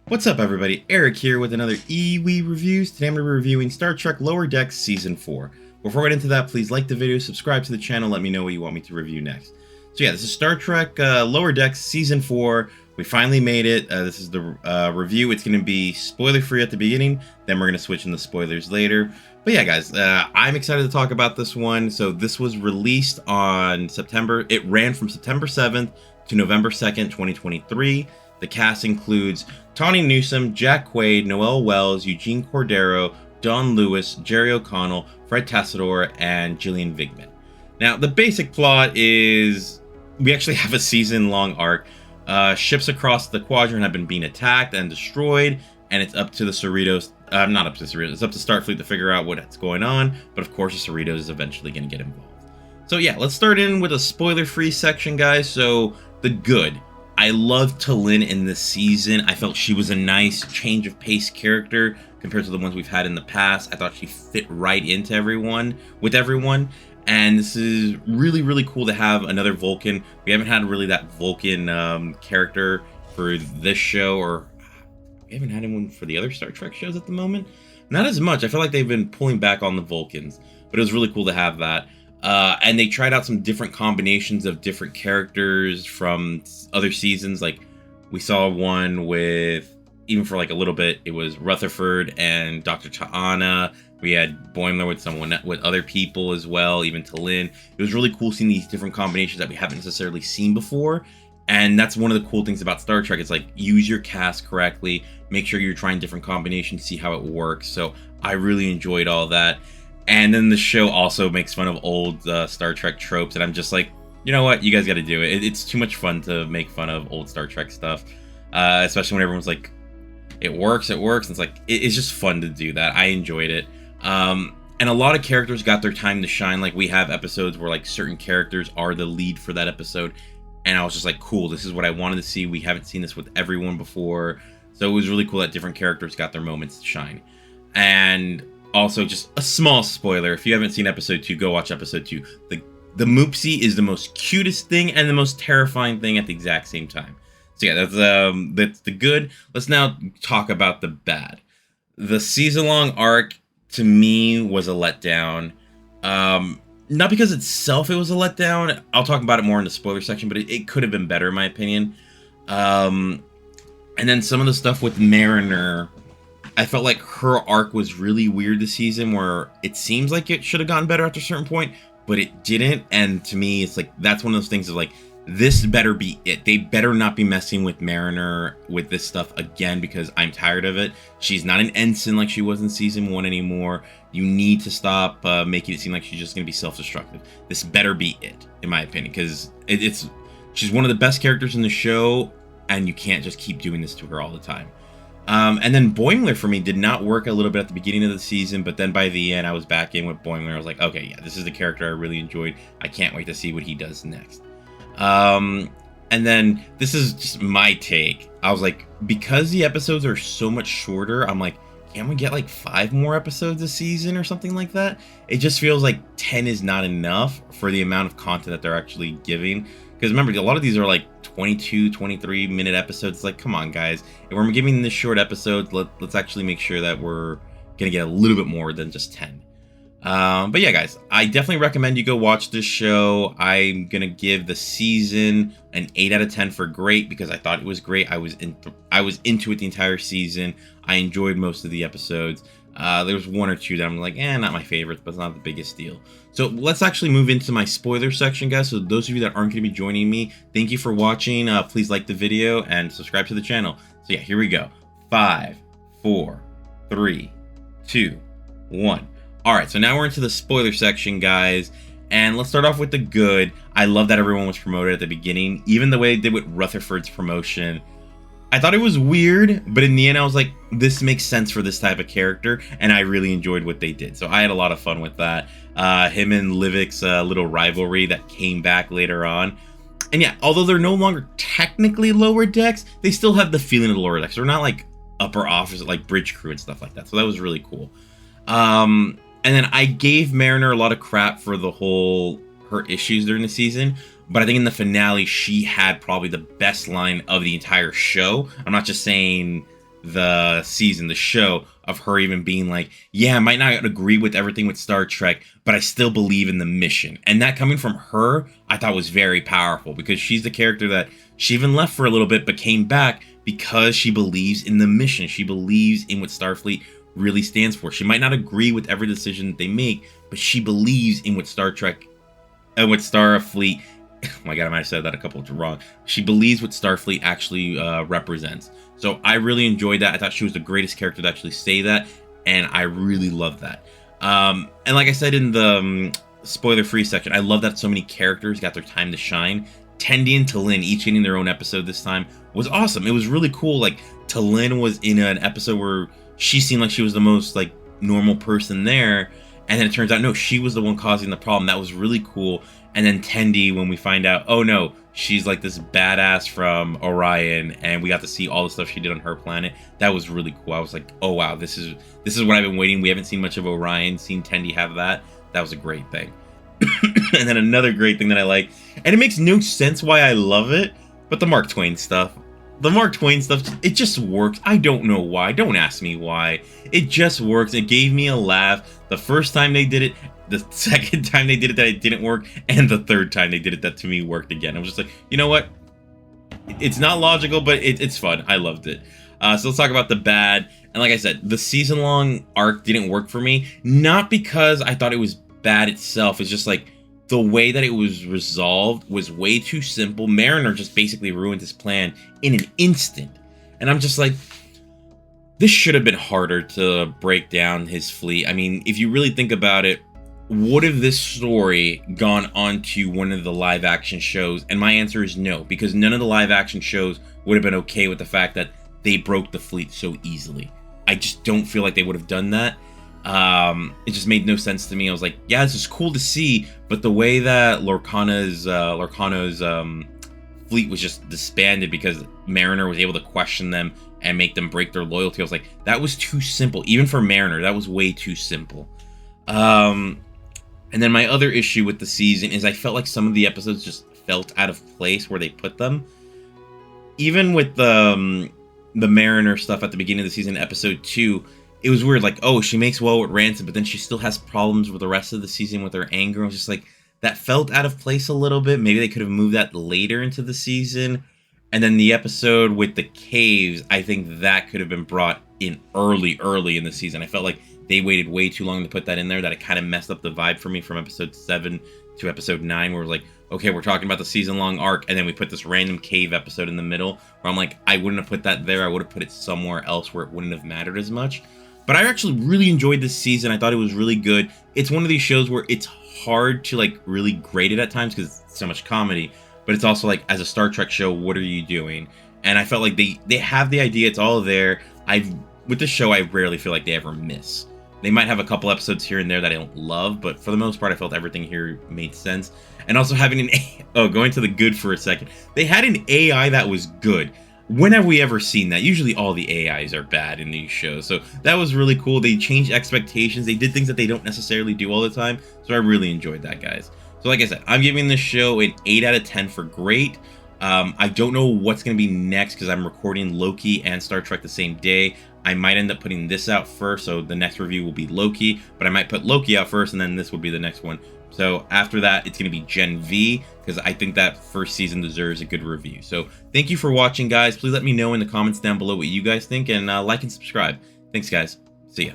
What's up, everybody? Eric here with another EWE Reviews. Today I'm going to be reviewing Star Trek Lower Decks Season 4. Before we get into that, please like the video, subscribe to the channel, let me know what you want me to review next. So yeah, this is Star Trek Lower Decks Season 4. We finally made it. This is the review. It's going to be spoiler-free at the beginning, then we're going to switch into spoilers later. But yeah, guys, I'm excited to talk about this one. So this was released on September. It ran from September 7th to November 2nd, 2023. The cast includes Tawny Newsome, Jack Quaid, Noel Wells, Eugene Cordero, Don Lewis, Jerry O'Connell, Fred Tassador, and Gillian Vigman. Now, the basic plot is we actually have a season-long arc. Ships across the quadrant have been being attacked and destroyed, and it's up to the Cerritos, not up to the Cerritos, it's up to Starfleet to figure out what's going on, but of course the Cerritos is eventually going to get involved. So yeah, let's start in with a spoiler-free section, guys. So, the good. I loved T'Lyn in this season. I felt she was a nice change of pace character compared to the ones we've had in the past. I thought she fit right into everyone, and this is really, really cool to have another Vulcan. We haven't had really that Vulcan character for this show, or we haven't had anyone for the other Star Trek shows at the moment. Not as much. I feel like they've been pulling back on the Vulcans, but it was really cool to have that. And they tried out some different combinations of different characters from other seasons. Like, we saw one with, even for like a little bit, it was Rutherford and Dr. T'Ana. We had Boimler with other people as well, even T'Lyn. It was really cool seeing these different combinations that we haven't necessarily seen before. And that's one of the cool things about Star Trek. It's like, use your cast correctly, make sure you're trying different combinations, see how it works. So I really enjoyed all that. And then the show also makes fun of old Star Trek tropes, and I'm just like, you know what? You guys got to do it. It's too much fun to make fun of old Star Trek stuff, especially when everyone's like, it works. And it's like, it's just fun to do that. I enjoyed it. And a lot of characters got their time to shine. Like, we have episodes where like certain characters are the lead for that episode, and I was just like, cool, this is what I wanted to see. We haven't seen this with everyone before, so it was really cool that different characters got their moments to shine. And also, just a small spoiler, if you haven't seen episode 2, go watch episode 2. The Moopsie is the most cutest thing and the most terrifying thing at the exact same time. So yeah, that's the good. Let's now talk about the bad. The season-long arc, to me, was a letdown. Not because itself it was a letdown. I'll talk about it more in the spoiler section, but it could have been better, in my opinion. And then some of the stuff with Mariner, I felt like her arc was really weird this season, where it seems like it should have gotten better after a certain point, but it didn't. And to me, it's like, that's one of those things of like, this better be it. They better not be messing with Mariner with this stuff again, because I'm tired of it. She's not an ensign like she was in season 1 anymore. You need to stop making it seem like she's just going to be self-destructive. This better be it, in my opinion, because she's one of the best characters in the show, and you can't just keep doing this to her all the time. And then Boimler for me did not work a little bit at the beginning of the season, but then by the end I was back in with Boimler. I was like, okay, yeah, this is the character I really enjoyed. I can't wait to see what he does next. And then this is just my take. I was like, because the episodes are so much shorter, I'm like, can't we get like 5 more episodes a season or something like that? It just feels like 10 is not enough for the amount of content that they're actually giving. Because remember, a lot of these are like 22, 23 minute episodes. It's like, come on, guys. If we're giving this short episodes, let's actually make sure that we're going to get a little bit more than just 10. But yeah, guys, I definitely recommend you go watch this show. I'm going to give the season an 8 out of 10 for great, because I thought it was great. I was into it the entire season. I enjoyed most of the episodes. There was 1 or 2 that I'm like, not my favorites, but it's not the biggest deal. So let's actually move into my spoiler section, guys. So those of you that aren't going to be joining me, thank you for watching. Please like the video and subscribe to the channel. So yeah, here we go. 5, 4, 3, 2, 1. All right, so now we're into the spoiler section, guys. And let's start off with the good. I love that everyone was promoted at the beginning. Even the way they did with Rutherford's promotion, I thought it was weird, but in the end I was like, this makes sense for this type of character, and I really enjoyed what they did. So I had a lot of fun with that. Him and Livik's little rivalry that came back later on. And yeah, although they're no longer technically lower decks, they still have the feeling of the lower decks. They're not like upper officers, like bridge crew and stuff like that. So that was really cool. And then I gave Mariner a lot of crap for her issues during the season, but I think in the finale, she had probably the best line of the entire show. I'm not just saying the season, the show, of her even being like, yeah, I might not agree with everything with Star Trek, but I still believe in the mission. And that coming from her, I thought was very powerful, because she's the character that she even left for a little bit, but came back because she believes in the mission. She believes in what Starfleet really stands for. She might not agree with every decision that they make, but she believes in what Star Trek and what Starfleet. Oh my god, I might have said that a couple of wrong. She believes what Starfleet actually represents. So I really enjoyed that. I thought she was the greatest character to actually say that, and I really love that. And like I said in the spoiler-free section, I love that so many characters got their time to shine. Tendi and T'Lyn each getting their own episode this time was awesome. It was really cool. Like, T'Lyn was in an episode where she seemed like she was the most like normal person there, and then it turns out no, she was the one causing the problem. That was really cool. And then Tendi, when we find out, oh no, she's like this badass from Orion, and we got to see all the stuff she did on her planet. That was really cool. I was like, oh wow, this is what I've been waiting. We haven't seen much of Orion. Seen Tendi have that. That was a great thing. And then another great thing that I like, and it makes no sense why I love it, but the Mark Twain stuff. The Mark Twain stuff, it just works. I don't know why. Don't ask me why. It just works. It gave me a laugh the first time they did it, the second time they did it that it didn't work, and the third time they did it that to me worked again. I was just like, you know what? It's not logical, but it's fun. I loved it. So let's talk about the bad. And like I said, the season-long arc didn't work for me. Not because I thought it was bad itself. It's just like the way that it was resolved was way too simple. Mariner just basically ruined his plan in an instant. And I'm just like, this should have been harder to break down his fleet. I mean, if you really think about it, would have this story gone on to one of the live action shows? And my answer is no, because none of the live action shows would have been okay with the fact that they broke the fleet so easily. I just don't feel like they would have done that. It just made no sense to me. I was like, yeah, this is cool to see, but the way that Lorcana's fleet was just disbanded because Mariner was able to question them and make them break their loyalty, I was like, that was too simple. Even for Mariner, that was way too simple. And then my other issue with the season is I felt like some of the episodes just felt out of place where they put them. Even with the Mariner stuff at the beginning of the season, episode 2, it was weird. Like, oh, she makes well with Ransom, but then she still has problems with the rest of the season with her anger. I was just like, that felt out of place a little bit. Maybe they could have moved that later into the season. And then the episode with the caves, I think that could have been brought in early in the season. I felt like they waited way too long to put that in there, that it kind of messed up the vibe for me from episode 7 to episode 9, where we're like, okay, we're talking about the season-long arc, and then we put this random cave episode in the middle, where I'm like, I wouldn't have put that there. I would have put it somewhere else where it wouldn't have mattered as much. But I actually really enjoyed this season. I thought it was really good. It's one of these shows where it's hard to like really grade it at times because it's so much comedy, but it's also like, as a Star Trek show, what are you doing? And I felt like they have the idea, it's all there. With this show, I rarely feel like they ever miss. They might have a couple episodes here and there that I don't love, but for the most part, I felt everything here made sense. And also having going to the good for a second. They had an AI that was good. When have we ever seen that? Usually all the AIs are bad in these shows. So that was really cool. They changed expectations. They did things that they don't necessarily do all the time. So I really enjoyed that, guys. So like I said, I'm giving this show an 8 out of 10 for great. I don't know what's going to be next because I'm recording Loki and Star Trek the same day. I might end up putting this out first, so the next review will be Loki, but I might put Loki out first and then this will be the next one. So after that, it's going to be Gen V, because I think that first season deserves a good review. So thank you for watching, guys. Please let me know in the comments down below what you guys think, and like and subscribe. Thanks, guys. See ya.